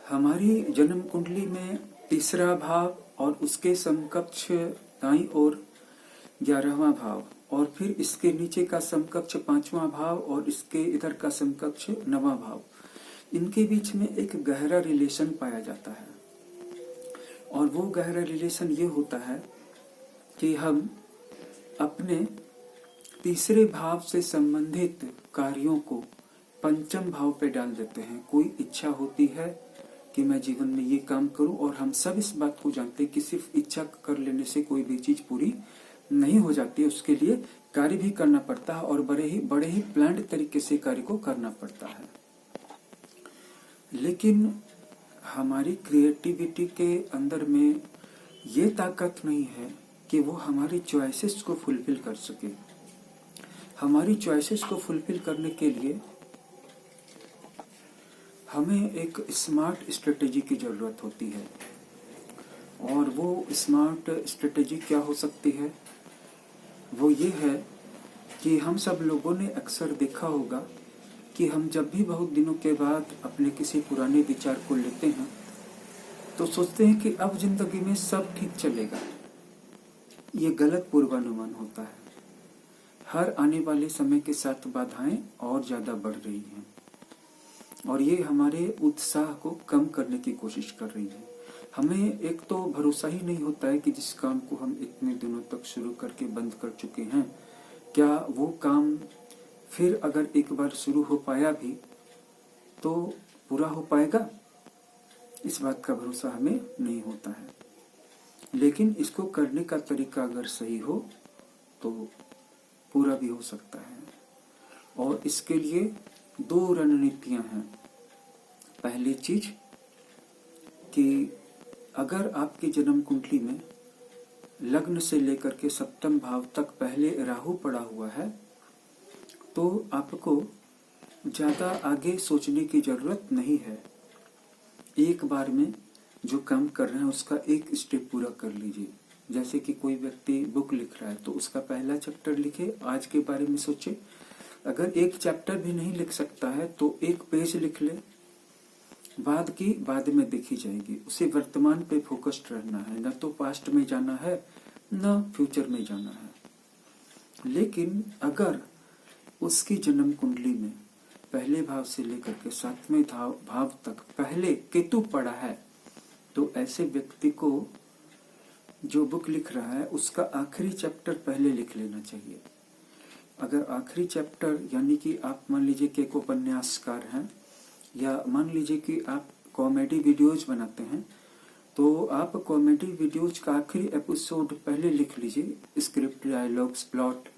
हमारी जन्म कुंडली में तीसरा भाव और उसके समकक्ष दाईं ओर 11वां भाव और फिर इसके नीचे का समकक्ष 5वां भाव और इसके इधर का समकक्ष 9वां भाव, इनके बीच में एक गहरा रिलेशन पाया जाता है। और वो गहरा रिलेशन ये होता है कि हम अपने तीसरे भाव से संबंधित कार्यों को पंचम भाव पे डाल देते हैं। कोई इच्छा होती है कि मैं जीवन में ये काम करूं, और हम सब इस बात को जानते हैं कि सिर्फ इच्छा कर लेने से कोई भी चीज पूरी नहीं हो जाती है। उसके लिए कार्य भी करना पड़ता है और बड़े ही प्लान्ड तरीके से कार्य को करना पड़ता है। लेकिन हमारी क्रिएटिविटी के अंदर में ये ताकत नहीं है कि वो हमारी चॉइसेस को फुलफिल कर सके। हमारी चॉइसेस को फुलफिल करने के लिए हमें एक स्मार्ट स्ट्रेटेजी की जरूरत होती है। और वो स्मार्ट स्ट्रेटेजी क्या हो सकती है? वो ये है कि हम सब लोगों ने अक्सर देखा होगा कि हम जब भी बहुत दिनों के बाद अपने किसी पुराने विचार को लेते हैं तो सोचते हैं कि अब जिंदगी में सब ठीक चलेगा। ये गलत पूर्वानुमान होता है। हर आने वाले समय के साथ बाधाएं और ज्यादा बढ़ रही हैं और ये हमारे उत्साह को कम करने की कोशिश कर रही है। हमें एक तो भरोसा ही नहीं होता है कि जिस काम को हम इतने दिनों तक शुरू करके बंद कर चुके हैं, क्या वो काम फिर अगर एक बार शुरू हो पाया भी तो पूरा हो पाएगा? इस बात का भरोसा हमें नहीं होता है। लेकिन इसको करने का तरीका अगर सही हो तो पूरा भी हो सकता है। और इसके लिए 2 रणनीतियां हैं। पहली चीज कि अगर आपकी जन्म कुंडली में लग्न से लेकर के सप्तम भाव तक पहले राहु पड़ा हुआ है तो आपको ज्यादा आगे सोचने की जरूरत नहीं है। एक बार में जो काम कर रहे हैं उसका एक स्टेप पूरा कर लीजिए। जैसे कि कोई व्यक्ति बुक लिख रहा है तो उसका पहला चैप्टर लिखे, आज के बारे में सोचे। अगर एक चैप्टर भी नहीं लिख सकता है तो एक पेज लिख ले, बाद की बाद में देखी जाएगी। उसे वर्तमान पे फोकस्ड रहना है, न तो पास्ट में जाना है न फ्यूचर में जाना है। लेकिन अगर उसकी जन्म कुंडली में पहले भाव से लेकर के 7वें भाव तक पहले केतु पड़ा है तो ऐसे व्यक्ति को जो बुक लिख रहा है उसका आखिरी चैप्टर पहले लिख लेना चाहिए। अगर आखिरी चैप्टर यानी कि आप मान लीजिए कि एक उपन्यासकार हैं या मान लीजिए कि आप कॉमेडी वीडियोज बनाते हैं तो आप कॉमेडी वीडियोज का आखिरी एपिसोड पहले लिख लीजिए। स्क्रिप्ट, डायलॉग्स, प्लॉट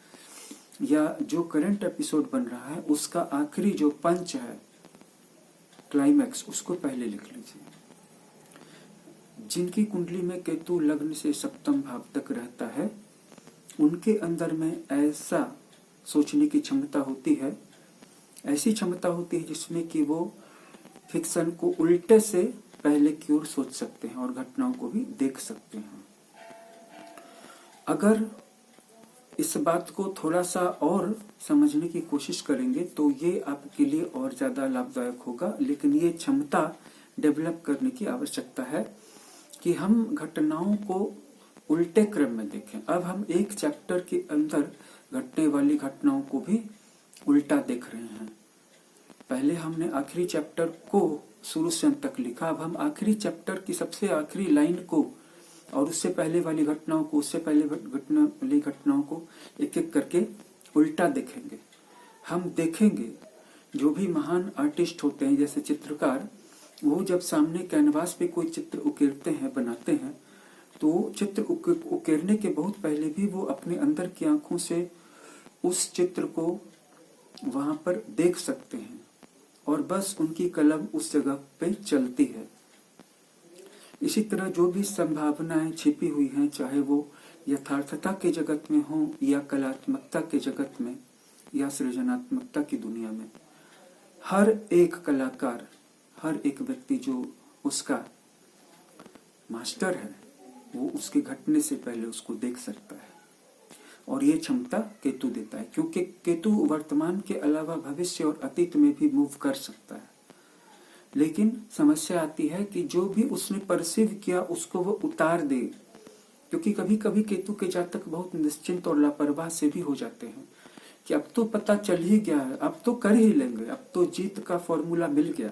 या जो करंट एपिसोड बन रहा है उसका आखिरी जो पंच है, क्लाइमैक्स, उसको पहले लिख लीजिए। जिनकी कुंडली में केतु लग्न से सप्तम भाव तक रहता है उनके अंदर में ऐसा सोचने की क्षमता होती है, ऐसी क्षमता होती है जिसमें कि वो फिक्शन को उल्टे से पहले की ओर सोच सकते हैं और घटनाओं को भी देख सकते हैं। अगर इस बात को थोड़ा सा और समझने की कोशिश करेंगे तो ये आपके लिए और ज्यादा लाभदायक होगा। लेकिन ये क्षमता डेवलप करने की आवश्यकता है कि हम घटनाओं को उल्टे क्रम में देखें। अब हम एक चैप्टर के अंदर घटने वाली घटनाओं को भी उल्टा देख रहे हैं। पहले हमने आखिरी चैप्टर को शुरू से अंत तक लिखा, अब हम आखिरी चैप्टर की सबसे आखिरी लाइन को और उससे पहले वाली घटनाओं को, उससे पहले वाली घटनाओं को एक एक करके उल्टा देखेंगे। हम देखेंगे जो भी महान आर्टिस्ट होते हैं जैसे चित्रकार, वो जब सामने कैनवास पे कोई चित्र उकेरते हैं, बनाते हैं, तो चित्र उकेरने के बहुत पहले भी वो अपने अंदर की आंखों से उस चित्र को वहां पर देख सकते हैं और बस उनकी कलम उस जगह पे चलती है। इसी तरह जो भी संभावनाएं छिपी हुई हैं, चाहे वो यथार्थता के जगत में हो या कलात्मकता के जगत में या सृजनात्मकता की दुनिया में, हर एक कलाकार, हर एक व्यक्ति जो उसका मास्टर है वो उसके घटने से पहले उसको देख सकता है। और ये क्षमता केतु देता है, क्योंकि केतु वर्तमान के अलावा भविष्य और अतीत में भी मूव कर सकता है। लेकिन समस्या आती है कि जो भी उसने परसीव किया उसको वो उतार दे, क्योंकि कभी कभी केतु के जातक बहुत निश्चिंत और लापरवाह से भी हो जाते हैं कि अब तो पता चल ही गया है, अब तो कर ही लेंगे, अब तो जीत का फॉर्मूला मिल गया।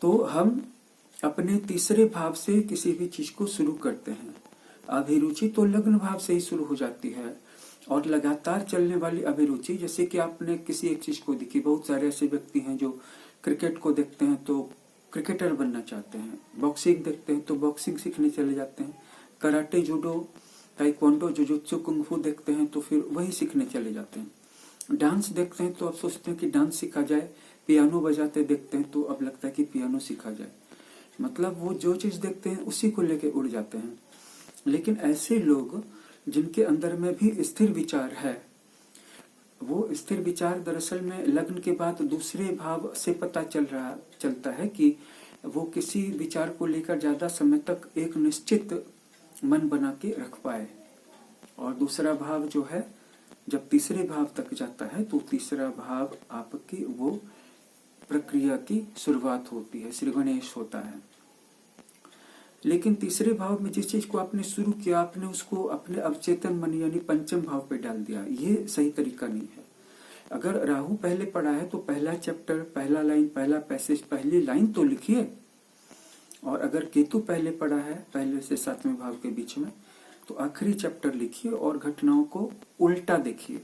तो हम अपने तीसरे भाव से किसी भी चीज को शुरू करते हैं। अभिरुचि तो लग्न भाव से ही शुरू हो जाती है, और लगातार चलने वाली अभिरुचि, जैसे कि आपने किसी एक चीज को देखी, बहुत सारे ऐसे व्यक्ति हैं जो क्रिकेट को देखते हैं तो क्रिकेटर बनना चाहते हैं, बॉक्सिंग देखते हैं तो बॉक्सिंग सीखने चले जाते हैं, karate, judo, taekwondo, jujutsu, kung फू देखते हैं तो फिर वही सीखने चले जाते हैं। डांस देखते हैं तो अब सोचते हैं कि डांस सीखा जाए, पियानो बजाते देखते हैं तो अब लगता है कि पियानो सीखा जाए। मतलब वो जो चीज देखते हैं उसी को लेके उड़ जाते हैं। लेकिन ऐसे लोग जिनके अंदर में भी स्थिर विचार है, वो स्थिर विचार दरअसल में लग्न के बाद दूसरे भाव से पता चलता है कि वो किसी विचार को लेकर ज्यादा समय तक एक निश्चित मन बना के रख पाए। और दूसरा भाव जो है, जब तीसरे भाव तक जाता है तो तीसरा भाव आपकी वो प्रक्रिया की शुरुआत होती है, श्री गणेश होता है। लेकिन तीसरे भाव में जिस चीज को आपने शुरू किया, आपने उसको अपने अवचेतन मन यानी पंचम भाव पे डाल दिया, ये सही तरीका नहीं है। अगर राहु पहले पढ़ा है तो पहला चैप्टर, पहला लाइन, पहला पैसेज, पहली लाइन तो लिखिए। और अगर केतु पहले पढ़ा है, पहले से सातवें भाव के बीच में, तो आखिरी चैप्टर लिखिए और घटनाओं को उल्टा देखिए,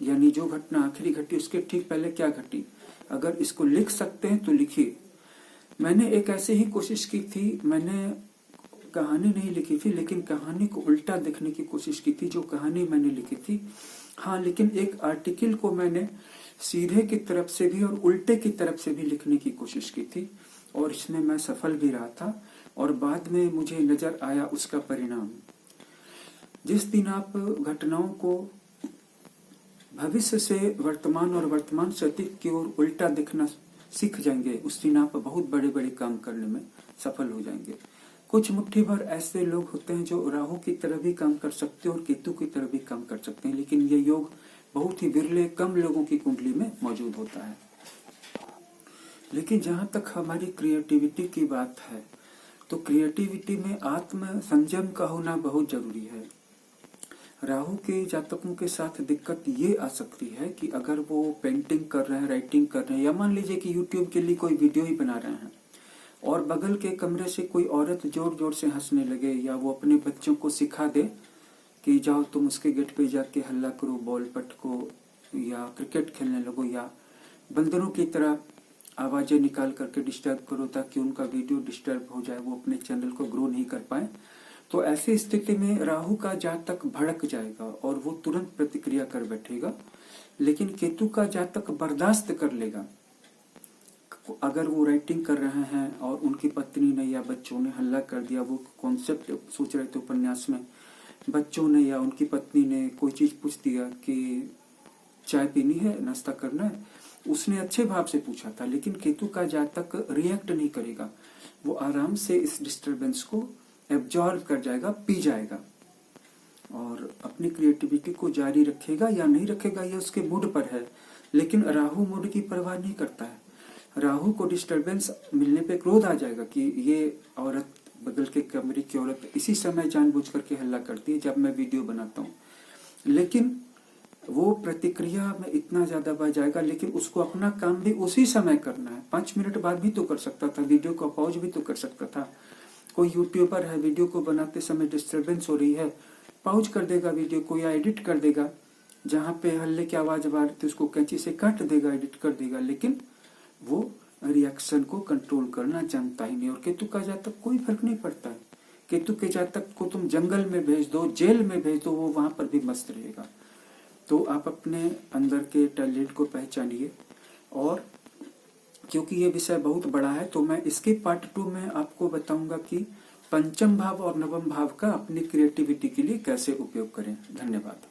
यानी जो घटना आखिरी घटी उसके ठीक पहले क्या घटी। अगर इसको लिख सकते हैं तो लिखिए। मैंने एक ऐसे ही कोशिश की थी, मैंने कहानी नहीं लिखी थी लेकिन कहानी को उल्टा देखने की कोशिश की थी, जो कहानी मैंने लिखी थी। हाँ, लेकिन एक आर्टिकल को मैंने सीधे की तरफ से भी और उल्टे की तरफ से भी लिखने की कोशिश की थी, और इसमें मैं सफल भी रहा था। और बाद में मुझे नजर आया उसका परिणाम। जिस दिन आप घटनाओं को भविष्य से वर्तमान और वर्तमान से अतीत की ओर उल्टा देखना सीख जाएंगे, उस दिन आप बहुत बड़े बड़े काम करने में सफल हो जाएंगे। कुछ मुट्ठी भर ऐसे लोग होते हैं जो राहु की तरह भी काम कर सकते हैं और केतु की तरह भी काम कर सकते हैं, लेकिन ये योग बहुत ही विरले, कम लोगों की कुंडली में मौजूद होता है। लेकिन जहां तक हमारी क्रिएटिविटी की बात है, तो क्रिएटिविटी में आत्म संयम का होना बहुत जरूरी है। राहु के जातकों के साथ दिक्कत ये आ सकती है कि अगर वो पेंटिंग कर रहे हैं, राइटिंग कर रहे हैं, या मान लीजिए कि यूट्यूब के लिए कोई वीडियो ही बना रहे हैं और बगल के कमरे से कोई औरत जोर जोर से हंसने लगे, या वो अपने बच्चों को सिखा दे कि जाओ तुम उसके गेट पे जाके हल्ला करो, बॉल पटको, या क्रिकेट खेलने लगो, या बंदरों की तरह आवाजें निकाल करके डिस्टर्ब करो ताकि उनका वीडियो डिस्टर्ब हो जाए, वो अपने चैनल को ग्रो नहीं कर पाए। तो ऐसी स्थिति में राहु का जातक भड़क जाएगा और वो तुरंत प्रतिक्रिया कर बैठेगा। लेकिन केतु का जातक बर्दाश्त कर लेगा। अगर वो राइटिंग कर रहे हैं और उनकी पत्नी ने या बच्चों ने हल्ला कर दिया, वो कॉन्सेप्ट सोच रहे थे उपन्यास में, बच्चों ने या उनकी पत्नी ने कोई चीज पूछ दिया कि चाय पीनी है, नाश्ता करना है, उसने अच्छे भाव से पूछा था, लेकिन केतु का जातक रिएक्ट नहीं करेगा, वो आराम से इस डिस्टरबेंस को एब्जॉर्ब कर जाएगा, पी जाएगा, और अपनी क्रिएटिविटी को जारी रखेगा या नहीं रखेगा यह उसके मूड पर है। लेकिन राहु मूड की परवाह नहीं करता है। राहु को डिस्टरबेंस मिलने पे क्रोध आ जाएगा कि ये औरत, बगल के कमरे की औरत इसी समय जानबूझ करके हल्ला करती है जब मैं वीडियो बनाता हूँ। लेकिन वो प्रतिक्रिया में इतना ज्यादा बढ़ जाएगा, लेकिन उसको अपना काम भी उसी समय करना है। 5 मिनट बाद भी तो कर सकता था, वीडियो को पॉज भी तो कर सकता था। कोई यूट्यूबर है, वीडियो को बनाते समय डिस्टरबेंस हो रही है, पॉज कर देगा वीडियो को या एडिट कर देगा, जहां पे हल्ले की आवाज आ रही थी उसको कैंची से काट देगा, एडिट कर देगा, लेकिन वो रिएक्शन को कंट्रोल करना जानता ही नहीं। और केतु का जातक कोई फर्क नहीं पड़ता है। केतु के जातक को तुम जंगल में भेज दो, जेल में भेज दो, वो वहां पर भी मस्त रहेगा। तो आप अपने अंदर के टैलेंट को पहचानिए। और क्योंकि ये विषय बहुत बड़ा है तो मैं इसके पार्ट 2 में आपको बताऊंगा कि पंचम भाव और नवम भाव का अपनी क्रिएटिविटी के लिए कैसे उपयोग करें। धन्यवाद।